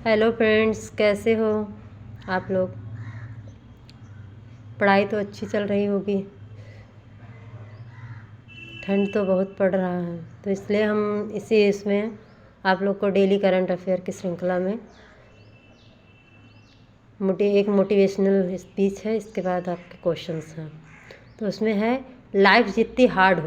Hello friends, कैसे हो आप लोग। पढ़ाई तो अच्छी चल रही होगी। ठंड तो बहुत पड़ रहा है, तो इसलिए हम इसमें आप लोग को डेली करंट अफेयर की श्रृंखला में एक मोटिवेशनल स्पीच है, इसके बाद आपके क्वेश्चंस हैं। तो उसमें है, लाइफ जितनी हार्ड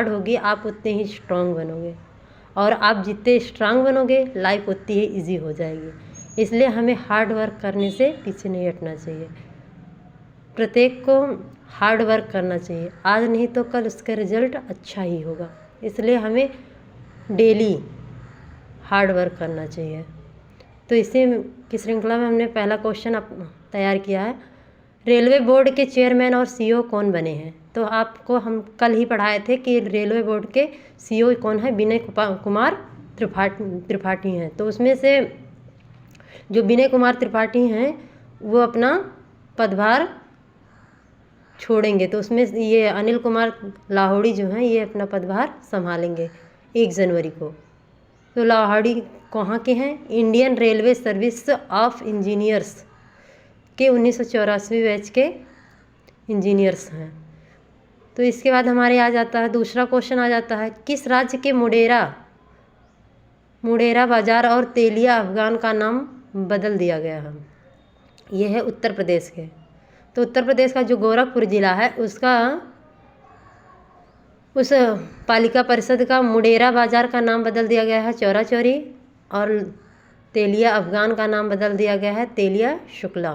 होगी आप उतने ही स्ट्रांग बनोगे, और आप जितने स्ट्रांग बनोगे लाइफ उतनी ही इजी हो जाएगी। इसलिए हमें हार्ड वर्क करने से पीछे नहीं हटना चाहिए। प्रत्येक को हार्ड वर्क करना चाहिए, आज नहीं तो कल उसका रिजल्ट अच्छा ही होगा। इसलिए हमें डेली हार्ड वर्क करना चाहिए। तो इसी की श्रृंखला में हमने पहला क्वेश्चन तैयार किया है, रेलवे बोर्ड के चेयरमैन और सीईओ कौन बने हैं। तो आपको हम कल ही पढ़ाए थे कि रेलवे बोर्ड के सीईओ कौन है, विनय कुमार त्रिपाठी हैं। तो उसमें से जो विनय कुमार त्रिपाठी हैं वो अपना पदभार छोड़ेंगे, तो उसमें ये अनिल कुमार लाहोड़ी जो हैं ये अपना पदभार संभालेंगे 1 जनवरी को। तो लाहोड़ी कहाँ के हैं, Indian railway service of engineers के 1984 बैच के इंजीनियर्स हैं। तो इसके बाद हमारे आ जाता है दूसरा क्वेश्चन आ जाता है, किस राज्य के मुडेरा बाजार और तेलिया अफगान का नाम बदल दिया गया है। ये है उत्तर प्रदेश के। तो उत्तर प्रदेश का जो गोरखपुर ज़िला है उस पालिका परिषद का मुडेरा बाजार का नाम बदल दिया गया है चौरा चौरी, और तेलिया अफगान का नाम बदल दिया गया है तेलिया शुक्ला।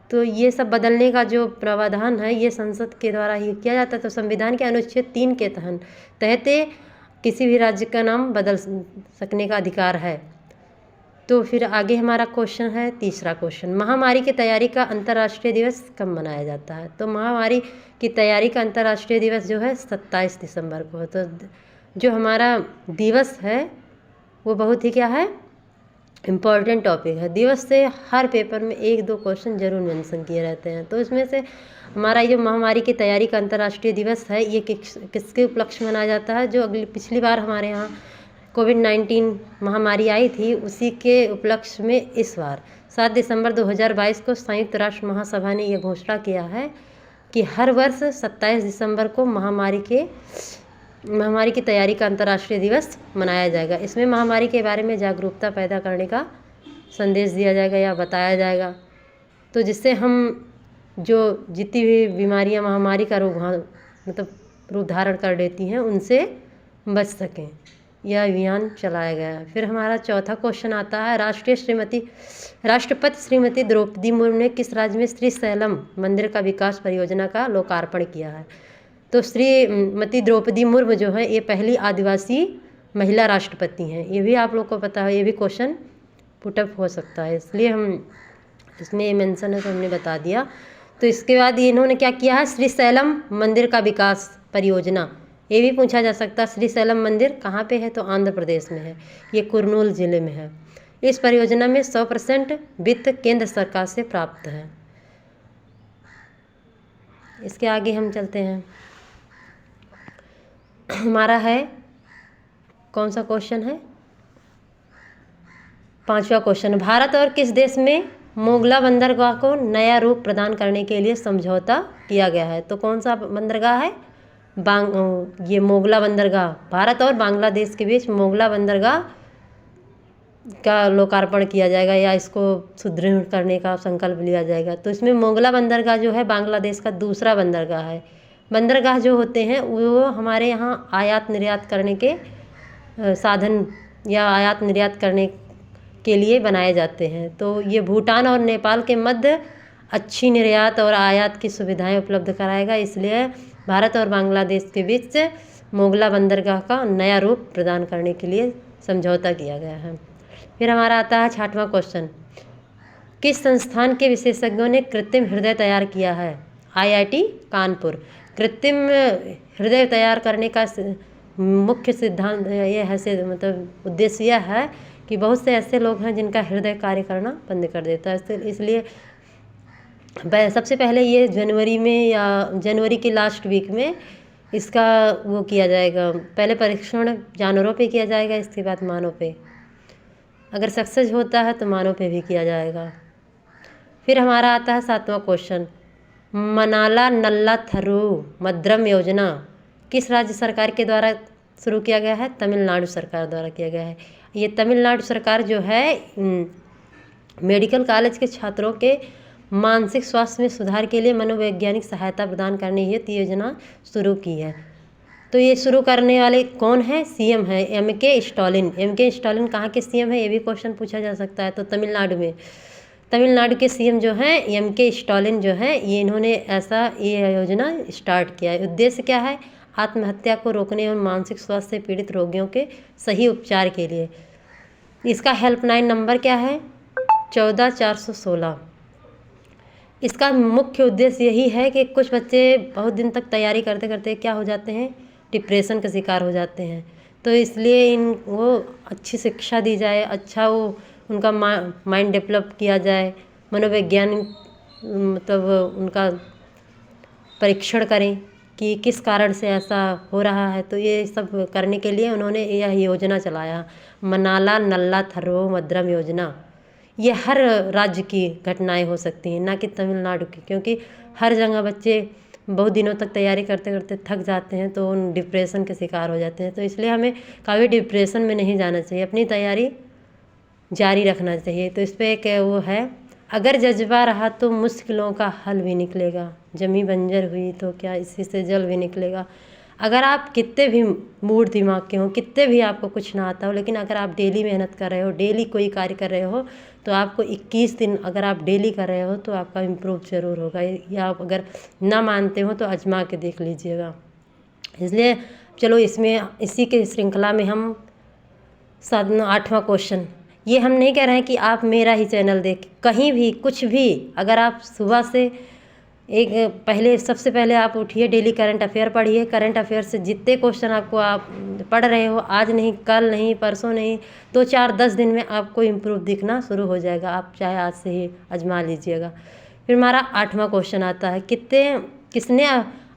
तो ये सब बदलने का जो प्रावधान है ये संसद के द्वारा ही किया जाता है। तो संविधान के अनुच्छेद 3 के तहत किसी भी राज्य का नाम बदल सकने का अधिकार है। तो फिर आगे हमारा क्वेश्चन है, तीसरा क्वेश्चन, महामारी की तैयारी का अंतर्राष्ट्रीय दिवस कब मनाया जाता है। तो महामारी की तैयारी का अंतर्राष्ट्रीय दिवस जो है 27 दिसंबर को है। तो जो हमारा दिवस है वो बहुत ही क्या है, इम्पॉर्टेंट टॉपिक है। दिवस से हर पेपर में 1-2 क्वेश्चन जरूर मेंशन किए रहते हैं। तो इसमें से हमारा ये महामारी की तैयारी का अंतर्राष्ट्रीय दिवस है ये किसके उपलक्ष्य में मनाया जाता है, जो पिछली बार हमारे यहाँ कोविड-19 महामारी आई थी उसी के उपलक्ष्य में इस बार 7 दिसंबर 2022 को संयुक्त राष्ट्र महासभा ने यह घोषणा किया है कि हर वर्ष 27 दिसंबर को महामारी की तैयारी का अंतर्राष्ट्रीय दिवस मनाया जाएगा। इसमें महामारी के बारे में जागरूकता पैदा करने का संदेश दिया जाएगा या बताया जाएगा, तो जिससे हम जो जितनी भी बीमारियां महामारी का रूप धारण कर लेती हैं उनसे बच सकें, यह अभियान चलाया गया है। फिर हमारा चौथा क्वेश्चन आता है, राष्ट्रपति श्रीमती द्रौपदी मुर्मू ने किस राज्य में श्रीशैलम मंदिर का विकास परियोजना का लोकार्पण किया है। तो श्रीमती द्रौपदी मुर्मू जो है ये पहली आदिवासी महिला राष्ट्रपति हैं। ये भी आप लोग को पता है, ये भी क्वेश्चन पुटअप हो सकता है, इसलिए हम इसमें ये मेंशन है तो हमने बता दिया। तो इसके बाद इन्होंने क्या किया है, श्रीशैलम मंदिर का विकास परियोजना, ये भी पूछा जा सकता है। श्रीशैलम मंदिर कहाँ पे है, तो आंध्र प्रदेश में है, ये कुर्नूल ज़िले में है। इस परियोजना में 100% वित्त केंद्र सरकार से प्राप्त है। इसके आगे हम चलते हैं, हमारा है कौन सा क्वेश्चन है, 5वां क्वेश्चन, भारत और किस देश में मोगला बंदरगाह को नया रूप प्रदान करने के लिए समझौता किया गया है। तो कौन सा बंदरगाह है, ये मोगला बंदरगाह, भारत और बांग्लादेश के बीच मोगला बंदरगाह का लोकार्पण किया जाएगा या इसको सुदृढ़ करने का संकल्प लिया जाएगा। तो इसमें मोगला बंदरगाह जो है बांग्लादेश का दूसरा बंदरगाह है। बंदरगाह जो होते हैं वो हमारे यहाँ आयात निर्यात करने के साधन या आयात निर्यात करने के लिए बनाए जाते हैं। तो ये भूटान और नेपाल के मध्य अच्छी निर्यात और आयात की सुविधाएं उपलब्ध कराएगा, इसलिए भारत और बांग्लादेश के बीच मोगला बंदरगाह का नया रूप प्रदान करने के लिए समझौता किया गया है। फिर हमारा आता है 6वां क्वेश्चन, किस संस्थान के विशेषज्ञों ने कृत्रिम हृदय तैयार किया है। IIT कानपुर। कृत्रिम हृदय तैयार करने का मुख्य सिद्धांत ये है, मतलब उद्देश्य यह है कि बहुत से ऐसे लोग हैं जिनका हृदय कार्य करना बंद कर देता है, इसलिए सबसे पहले ये जनवरी के लास्ट वीक में इसका वो किया जाएगा। पहले परीक्षण जानवरों पे किया जाएगा, इसके बाद मानव पे। अगर सक्सेस होता है तो मानव पे भी किया जाएगा। फिर हमारा आता है 7वां क्वेश्चन, मनाला नल्ला थरू मद्रम योजना किस राज्य सरकार के द्वारा शुरू किया गया है? तमिलनाडु सरकार द्वारा किया गया है। ये तमिलनाडु सरकार जो है मेडिकल कॉलेज के छात्रों के मानसिक स्वास्थ्य में सुधार के लिए मनोवैज्ञानिक सहायता प्रदान करने हेतु योजना शुरू की है। तो ये शुरू करने वाले कौन है? सीएम है एम.के. स्टालिन। एम.के. स्टालिन कहाँ के सीएम है? ये भी क्वेश्चन पूछा जा सकता है। तो तमिलनाडु में तमिलनाडु के सीएम जो हैं एम.के. स्टालिन जो है इन्होंने ये योजना स्टार्ट किया है। उद्देश्य क्या है? आत्महत्या को रोकने और मानसिक स्वास्थ्य से पीड़ित रोगियों के सही उपचार के लिए। इसका हेल्पलाइन नंबर क्या है? 14 416। इसका मुख्य उद्देश्य यही है कि कुछ बच्चे बहुत दिन तक तैयारी करते करते क्या हो जाते हैं? डिप्रेशन का शिकार हो जाते हैं। तो इसलिए वो अच्छी शिक्षा दी जाए, अच्छा वो उनका माइंड डेवलप किया जाए, मनोवैज्ञानिक मतलब उनका परीक्षण करें कि किस कारण से ऐसा हो रहा है। तो ये सब करने के लिए उन्होंने यह योजना चलाया, मनाला नल्ला थरो मद्रम योजना। ये हर राज्य की घटनाएं हो सकती हैं, ना कि तमिलनाडु की, क्योंकि हर जगह बच्चे बहुत दिनों तक तैयारी करते करते थक जाते हैं तो उन डिप्रेशन के शिकार हो जाते हैं। तो इसलिए हमें कभी डिप्रेशन में नहीं जाना चाहिए, अपनी तैयारी जारी रखना चाहिए। तो इस पर एक वो है, अगर जज्बा रहा तो मुश्किलों का हल भी निकलेगा, जमी बंजर हुई तो क्या इसी से जल भी निकलेगा। अगर आप कितने भी मूड दिमाग के हो, कितने भी आपको कुछ ना आता हो, लेकिन अगर आप डेली मेहनत कर रहे हो, डेली कोई कार्य कर रहे हो, तो आपको 21 दिन अगर आप डेली कर रहे हो तो आपका इम्प्रूव ज़रूर होगा। या आप अगर ना मानते हो तो आजमा के देख लीजिएगा। इसलिए चलो इसमें इसी के श्रृंखला में हम 8वां क्वेश्चन, ये हम नहीं कह रहे हैं कि आप मेरा ही चैनल देख कहीं भी कुछ भी, अगर आप सुबह से सबसे पहले आप उठिए, डेली करंट अफेयर पढ़िए। करंट अफेयर से जितने क्वेश्चन आपको आप पढ़ रहे हो, आज नहीं, कल नहीं, परसों नहीं, 2 4 10 दिन में आपको इम्प्रूव दिखना शुरू हो जाएगा। आप चाहे आज से ही आजमा लीजिएगा। फिर हमारा 8वां क्वेश्चन आता है, किसने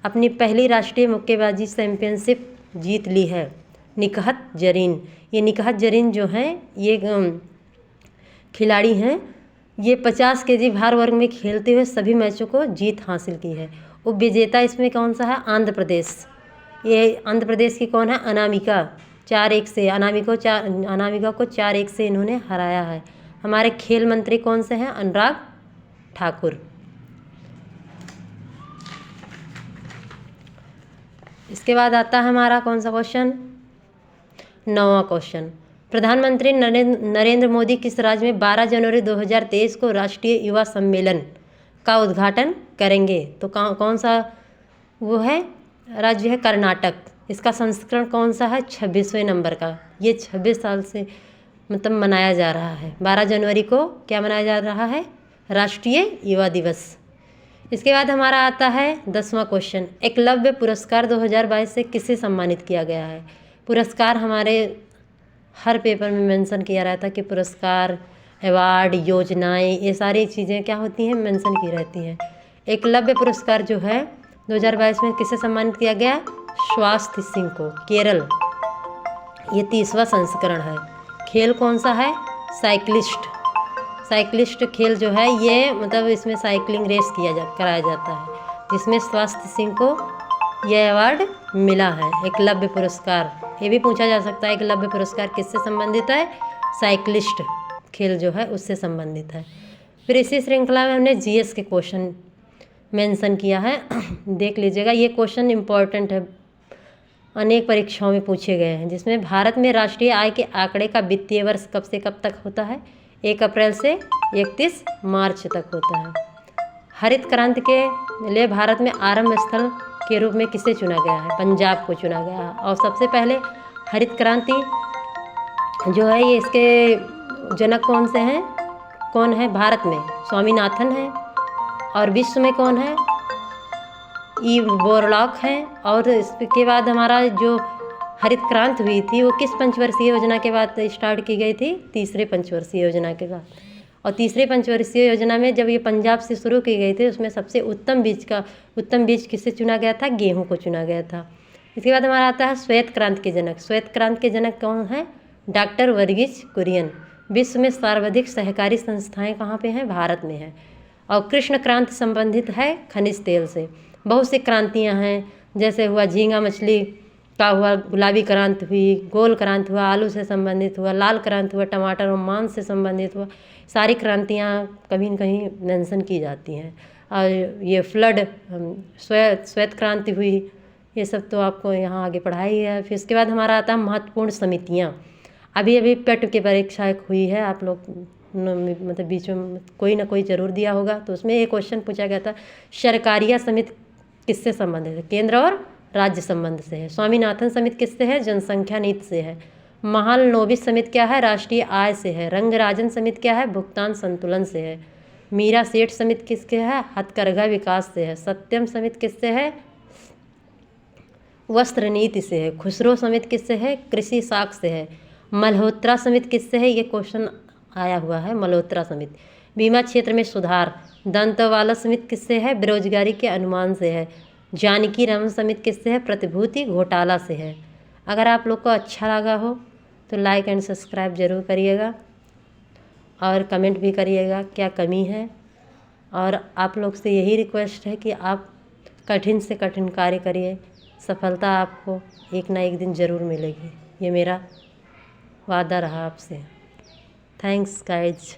अपनी पहली राष्ट्रीय मुक्केबाजी चैंपियनशिप जीत ली है? निकहत जरीन। ये निकहत जरीन जो हैं ये खिलाड़ी हैं, ये 50 kg भार वर्ग में खेलते हुए सभी मैचों को जीत हासिल की है। उप विजेता इसमें कौन सा है? आंध्र प्रदेश। ये आंध्र प्रदेश की कौन है? अनामिका। 4-1 से अनामिका को 4-1 से इन्होंने हराया है। हमारे खेल मंत्री कौन से हैं? अनुराग ठाकुर। इसके बाद आता है हमारा कौन सा क्वेश्चन? 9वां क्वेश्चन, प्रधानमंत्री नरेंद्र मोदी किस राज्य में 12 जनवरी 2023 को राष्ट्रीय युवा सम्मेलन का उद्घाटन करेंगे? तो कौन सा वो है? राज्य है कर्नाटक। इसका संस्करण कौन सा है? 26वें नंबर का। ये 26 साल से मतलब मनाया जा रहा है। 12 जनवरी को क्या मनाया जा रहा है? राष्ट्रीय युवा दिवस। इसके बाद हमारा आता है 10वां क्वेश्चन, एकलव्य पुरस्कार 2022 से किसे सम्मानित किया गया है? पुरस्कार हमारे हर पेपर में मेंशन किया रहता है कि पुरस्कार, अवार्ड, योजनाएं, ये सारी चीज़ें क्या होती हैं? मेंशन की रहती हैं। एकलव्य पुरस्कार जो है 2022 में किसे सम्मानित किया गया? स्वास्थ्य सिंह को, केरल। ये 30वां संस्करण है। खेल कौन सा है? साइक्लिस्ट खेल जो है ये मतलब इसमें साइकिलिंग रेस कराया जाता है, जिसमें स्वास्थ्य सिंह को यह अवार्ड मिला है, एकलव्य पुरस्कार। ये भी पूछा जा सकता है एकलव्य पुरस्कार किससे संबंधित है? साइक्लिस्ट खेल जो है उससे संबंधित है। फिर इसी श्रृंखला में हमने जीएस के क्वेश्चन मेंशन किया है, देख लीजिएगा। ये क्वेश्चन इम्पॉर्टेंट है, अनेक परीक्षाओं में पूछे गए हैं, जिसमें भारत में राष्ट्रीय आय के आंकड़े का वित्तीय वर्ष कब से कब तक होता है? 1 अप्रैल से 31 मार्च तक होता है। हरित क्रांति के लिए भारत में आरंभ स्थल के रूप में किसे चुना गया है? पंजाब को चुना गया है। और सबसे पहले हरित क्रांति जो है ये इसके जनक कौन से हैं? कौन है? भारत में स्वामीनाथन है, और विश्व में कौन है? ई बोरलॉग है। और इसके बाद हमारा जो हरित क्रांति हुई थी वो किस पंचवर्षीय योजना के बाद स्टार्ट की गई थी? तीसरे पंचवर्षीय योजना के बाद। और तीसरे पंचवर्षीय योजना में जब ये पंजाब से शुरू की गई थी उसमें सबसे उत्तम बीज किससे चुना गया था? गेहूं को चुना गया था। इसके बाद हमारा आता है श्वेत क्रांति के जनक। श्वेत क्रांति के जनक कौन है? डॉक्टर वर्गीज कुरियन। विश्व में सर्वाधिक सहकारी संस्थाएं कहाँ पे हैं? भारत में है। और कृष्ण क्रांति संबंधित है खनिज तेल से। बहुत सी क्रांतियाँ हैं, जैसे हुआ झींगा मछली का हुआ, गुलाबी क्रांति हुई, गोल क्रांति हुआ, आलू से संबंधित हुआ, लाल क्रांति हुआ, टमाटर और मांस से संबंधित हुआ। सारी क्रांतियाँ कहीं न कहीं मेंशन की जाती हैं। और ये फ्लड श्वेत क्रांति हुई, ये सब तो आपको यहाँ आगे पढ़ाई है। फिर इसके बाद हमारा आता है महत्वपूर्ण समितियाँ। अभी अभी पेट की परीक्षा एक हुई है, आप लोग मतलब बीच में कोई ना कोई जरूर दिया होगा, तो उसमें एक क्वेश्चन पूछा गया था, सरकारिया समिति किससे संबंधित है? केंद्र और राज्य संबंध से है। स्वामीनाथन समिति किससे है? जनसंख्या नीति से है। महालनोबिस समिति क्या है? राष्ट्रीय आय से है। रंगराजन समिति क्या है? भुगतान संतुलन से है। मीरा सेठ समिति किसके है? हथकरघा विकास से है। सत्यम समिति किससे है? वस्त्र नीति से है। खुसरो समिति किससे है? कृषि साख से है। मल्होत्रा समिति किससे है? ये क्वेश्चन आया हुआ है, मल्होत्रा समिति। बीमा क्षेत्र में सुधार। दंतवाला समिति किससे है? बेरोजगारी के अनुमान से है। जानकी रमन समिति किससे है? प्रतिभूति घोटाला से है। अगर आप लोग को अच्छा लगा हो तो लाइक एंड सब्सक्राइब जरूर करिएगा और कमेंट भी करिएगा क्या कमी है। और आप लोग से यही रिक्वेस्ट है कि आप कठिन से कठिन कार्य करिए, सफलता आपको एक ना एक दिन ज़रूर मिलेगी। ये मेरा वादा रहा आपसे। Thanks guys.